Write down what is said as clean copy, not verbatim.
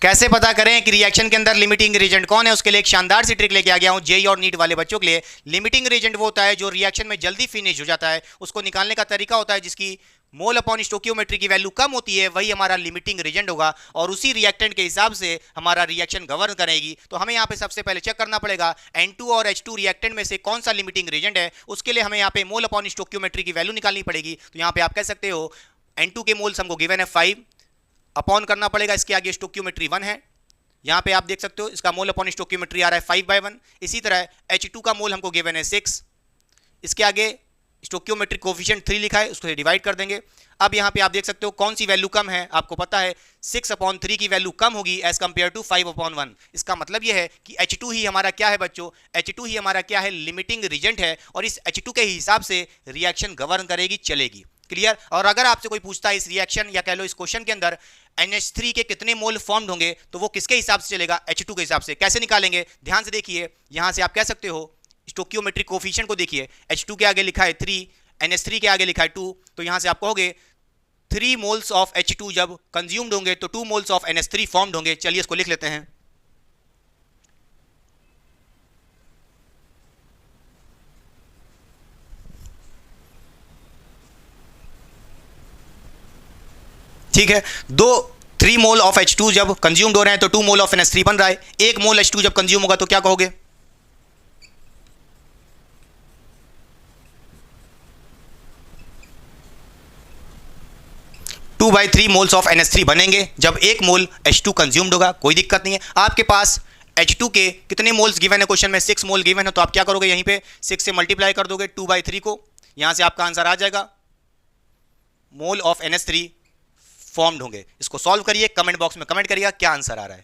कैसे पता करें कि रिएक्शन के अंदर लिमिटिंग रिएजेंट कौन है, उसके लिए एक शानदार सी ट्रिक लेके आ गया हूं जेई और नीट वाले बच्चों के लिए। लिमिटिंग रिएजेंट वो होता है जो रिएक्शन में जल्दी फिनिश हो जाता है, उसको निकालने का तरीका होता है जिसकी मोल अपॉन स्टोकियोमेट्री की वैल्यू कम होती है, वही हमारा लिमिटिंग रिएजेंट होगा और उसी रिएक्टेंट के हिसाब से हमारा रिएक्शन गवर्न करेगी। तो हमें यहाँ पे सबसे पहले चेक करना पड़ेगा N2 और H2 रिएक्टेंट में से कौन सा लिमिटिंग रिएजेंट है। उसके लिए हमें यहाँ पे मोल अपॉन स्टोकियोमेट्री की वैल्यू निकालनी पड़ेगी। तो यहाँ पे आप कह सकते हो N2 के मोल्स हमको गिवन है 5, अपॉन करना पड़ेगा इसके आगे स्टोकियोमेट्री 1 है। यहाँ पे आप देख सकते हो इसका मोल अपॉन स्टोकियोमेट्री आ रहा है 5/1। इसी तरह H2 का मोल हमको गिवन है 6, इसके आगे स्टोकियोमेट्रिक कोफिशिएंट 3 लिखा है, उसको डिवाइड कर देंगे। अब यहाँ पे आप देख सकते हो कौन सी वैल्यू कम है, आपको पता है 6/3 की वैल्यू कम होगी एज कंपेयर टू 5/1। इसका मतलब यह है कि H2 ही हमारा क्या है बच्चों, H2 ही हमारा क्या है, लिमिटिंग रिएजेंट है और इस H2 के हिसाब से रिएक्शन गवर्न करेगी, चलेगी। क्लियर। और अगर आपसे कोई पूछता है इस रिएक्शन या कह लो इस क्वेश्चन के अंदर NH3 के कितने मोल फॉर्म्ड होंगे, तो वो किसके हिसाब से चलेगा, H2 के हिसाब से। कैसे निकालेंगे, ध्यान से देखिए। यहां से आप कह सकते हो स्टोकियोमेट्रिक कोफिशिएंट को देखिए, H2 के आगे लिखा है 3, NH3 के आगे लिखा है 2, तो यहां से आप कहोगे 3 मोल्स ऑफ H2 जब कंज्यूम्ड होंगे तो 2 मोल्स ऑफ NH3 फॉर्म्ड होंगे। चलिए इसको लिख लेते हैं। ठीक है, 3 मोल ऑफ H2 जब कंज्यूम्ड हो रहे हैं तो 2 मोल ऑफ NH3 बन रहा है। 1 मोल H2 जब कंज्यूम होगा तो क्या कहोगे, 2/3 मोल्स ऑफ NH3 बनेंगे जब 1 मोल H2 कंज्यूम्ड होगा। कोई दिक्कत नहीं है। आपके पास H2 के कितने मोल्स गिवन है क्वेश्चन में, 6 मोल गिवन है, तो आप क्या करोगे, यहीं पे 6 से मल्टीप्लाई कर दोगे 2/3 को, यहां से आपका आंसर आ जाएगा, मोल ऑफ NH3 फॉर्म्ड होंगे। इसको सॉल्व करिए, कमेंट बॉक्स में कमेंट करिएगा क्या आंसर आ रहा है।